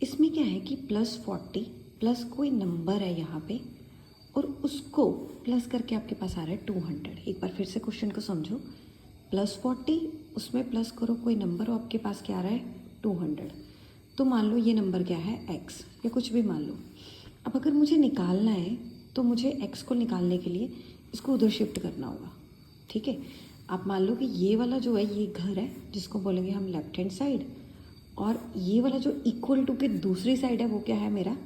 इसमें क्या है कि +40 प्लस कोई नंबर है यहाँ पे और उसको प्लस करके आपके पास आ रहा है 200। एक बार फिर से क्वेश्चन को समझो। +40 उसमें प्लस करो कोई नंबर और आपके पास क्या आ रहा है 200। तो मान लो ये नंबर क्या है x या कुछ भी मान लो। अब अगर मुझे निकालना है तो मुझे x को निकालने के लिए इसको उधर शिफ्ट करना होगा। ठीक है, आप मान लो कि ये वाला जो है ये घर है जिसको बोलेंगे हम लेफ्ट हैंड साइड, और ये वाला जो इक्वल टू के दूसरी साइड है वो क्या है मेरा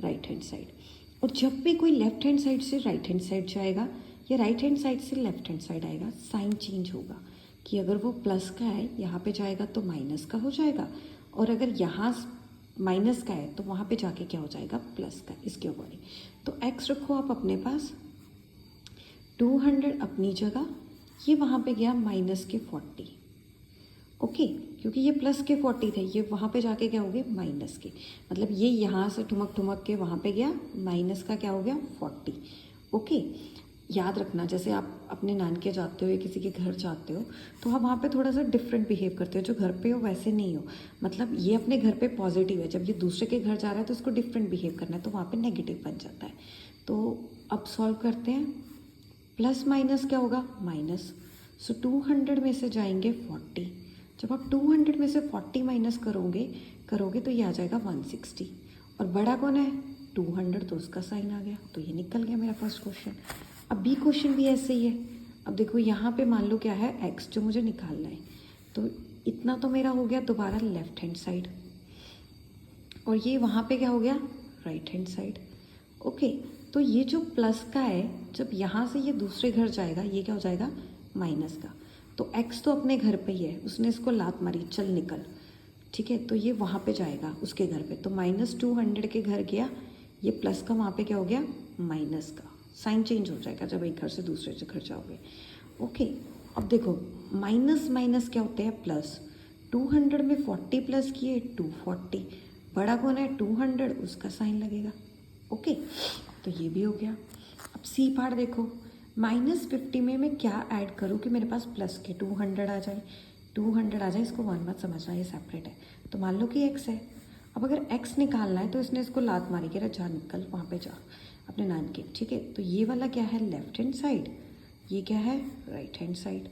राइट हैंड साइड। और जब भी कोई लेफ्ट हैंड साइड से राइट हैंड साइड जाएगा या राइट हैंड साइड से लेफ्ट हैंड साइड आएगा, साइन चेंज होगा कि अगर वो प्लस का है यहाँ पे जाएगा तो माइनस का हो जाएगा, और अगर यहाँ माइनस का है तो वहाँ पे जाके क्या हो जाएगा प्लस का, इसके अकॉर्डिंग। तो x रखो आप अपने पास, 200 अपनी जगह, ये वहाँ पे गया माइनस के 40। ओके, क्योंकि ये प्लस के 40 थे, ये वहाँ पे जाके क्या हो गए माइनस के, मतलब ये यहाँ से ठुमक ठुमक के वहाँ पे गया, माइनस का क्या हो गया 40। ओके, याद रखना जैसे आप अपने नानके जाते हो या किसी के घर जाते हो तो आप वहाँ पे थोड़ा सा डिफरेंट बिहेव करते हो, जो घर पे हो वैसे नहीं हो। मतलब ये अपने घर पे पॉजिटिव है, जब ये दूसरे के घर जा रहा है तो इसको डिफरेंट बिहेव करना है, तो वहाँ पे नेगेटिव बन जाता है। तो अब सॉल्व करते हैं, प्लस माइनस क्या होगा माइनस, सो 200 में से जाएंगे 40। जब आप 200 में से 40 माइनस करोगे तो ये आ जाएगा 160, और बड़ा कौन है 200, तो उसका साइन आ गया, तो ये निकल गया मेरा फर्स्ट क्वेश्चन। अब बी क्वेश्चन भी ऐसे ही है। अब देखो यहाँ पे मान लो क्या है x जो मुझे निकालना है, तो इतना तो मेरा हो गया दोबारा लेफ्ट हैंड साइड, और ये वहाँ पे क्या हो गया राइट हैंड साइड। ओके, तो ये जो प्लस का है जब यहाँ से ये दूसरे घर जाएगा ये क्या हो जाएगा माइनस का, तो x तो अपने घर पे ही है, उसने इसको लात मारी चल निकल। ठीक है, तो ये वहाँ पे जाएगा उसके घर पे, तो -200 के घर गया, ये प्लस का वहाँ पे क्या हो गया माइनस का, साइन चेंज हो जाएगा जब एक घर से दूसरे से घर जाओगे। ओके, अब देखो माइनस माइनस क्या होते हैं प्लस, 200 में 40 प्लस किए 240, बड़ा कौन है 200, उसका साइन लगेगा। ओके, तो ये भी हो गया। अब सी पार्ट देखो, -50 में मैं क्या ऐड करूँ कि मेरे पास प्लस के 200 आ जाए, 200 आ जाए, इसको वन मत समझना, ये सेपरेट है। तो मान लो कि x है, अब अगर x निकालना है तो इसने इसको लात मारी कह रहा जा निकल वहाँ पे जा अपने नान के। ठीक है, तो ये वाला क्या है लेफ्ट हैंड साइड, ये क्या है राइट हैंड साइड।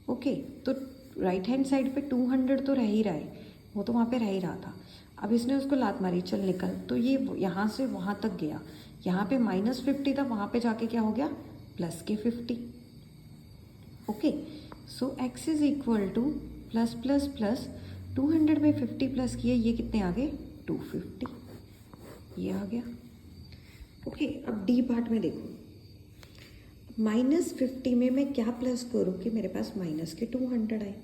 ओके, तो राइट हैंड साइड पे 200 तो रह ही रहा है, वो तो वहाँ पे रह ही रहा था। अब इसने उसको लात मारी चल निकल, तो ये यहाँ से वहाँ तक गया, यहाँ पे -50 था, वहाँ पे जाके क्या हो गया प्लस के 50। Okay, so x is equal two plus plus plus 200 में 50 प्लस किए, ये कितने आ गए 250, ये आ गया। ओके, अब डी पार्ट में देखो, -50 में मैं क्या प्लस करूँ कि मेरे पास माइनस के 200 आए,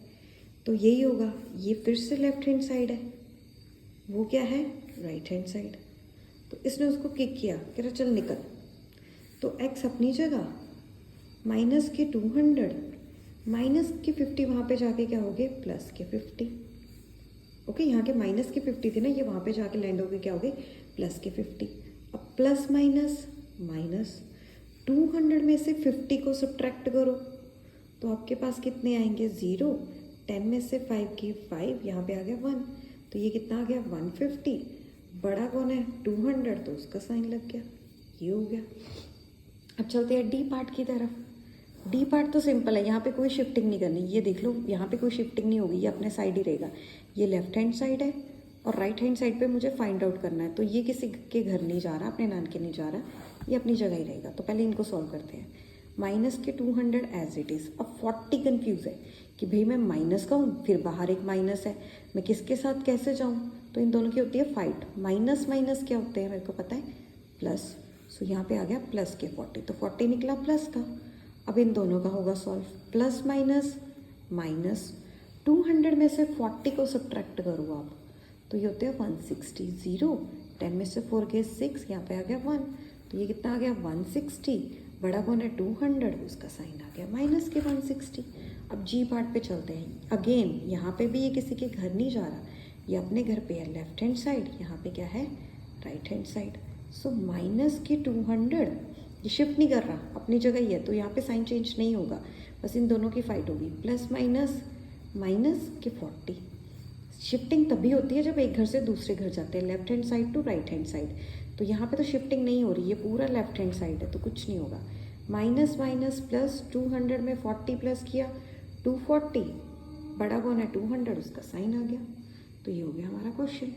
तो यही होगा, ये फिर से लेफ्ट हैंड साइड है, वो क्या है राइट हैंड साइड। तो इसने उसको किक किया, कह रहा चल निकल, तो x अपनी जगह, माइनस के 200 माइनस के 50, वहाँ पे जाके क्या हो गए प्लस के 50। ओके, यहाँ के माइनस के 50 थे ना, ये वहाँ पे जाके लैंड हो गए क्या हो गए प्लस के 50। अब प्लस माइनस माइनस, 200 में से 50 को सब्ट्रैक्ट करो तो आपके पास कितने आएंगे 0, 10 में से 5 की 5, यहाँ पे आ गया 1, तो ये कितना आ गया 150, बड़ा कौन है 200, तो उसका साइन लग गया, ये हो गया। अब चलते हैं डी पार्ट की तरफ। डी पार्ट तो सिंपल है, यहाँ पे कोई शिफ्टिंग नहीं करनी, ये देख लो यहाँ पे कोई शिफ्टिंग नहीं होगी, ये अपने साइड ही रहेगा। ये लेफ्ट हैंड साइड है और राइट हैंड साइड पे मुझे फाइंड आउट करना है, तो ये किसी के घर नहीं जा रहा, अपने नान के नहीं जा रहा, ये अपनी जगह ही रहेगा। तो पहले इनको सॉल्व करते हैं, माइनस के 200 एज इट इज़। अब 40 कन्फ्यूज़ है कि भाई मैं माइनस का हूँ, फिर बाहर एक माइनस है, मैं किसके साथ कैसे जाऊँ, तो इन दोनों की होती है फाइट। माइनस माइनस क्या होते हैं मेरे को पता है प्लस, सो यहाँ पे आ गया प्लस के 40, तो 40 निकला प्लस का। अब इन दोनों का होगा सॉल्व, प्लस माइनस माइनस, 200 में से 40 को सब्ट्रैक्ट करो आप, तो ये होते हैं 160, 0, 10 में से 4 गए 6, यहाँ पे आ गया 1, तो ये कितना आ गया 160, बड़ा कौन है 200, उसका साइन आ गया माइनस के 160। अब जी पार्ट पे चलते हैं, अगेन यहाँ पे भी ये किसी के घर नहीं जा रहा, ये अपने घर पे है लेफ्ट हैंड साइड, यहाँ पे क्या है right hand side. So minus के 200, ये शिफ्ट नहीं कर रहा, अपनी जगह ही है, तो यहाँ पे साइन चेंज नहीं होगा, बस इन दोनों की फाइट होगी। प्लस माइनस माइनस के 40, शिफ्टिंग तभी होती है जब एक घर से दूसरे घर जाते हैं, left hand side to right hand side. तो यहाँ पे तो शिफ्टिंग नहीं हो रही, ये पूरा लेफ्ट हैंड साइड है तो कुछ नहीं होगा। माइनस माइनस प्लस, 200 में 40 प्लस किया 240, बड़ा कौन है 200, उसका साइन आ गया। तो ये हो गया हमारा क्वेश्चन।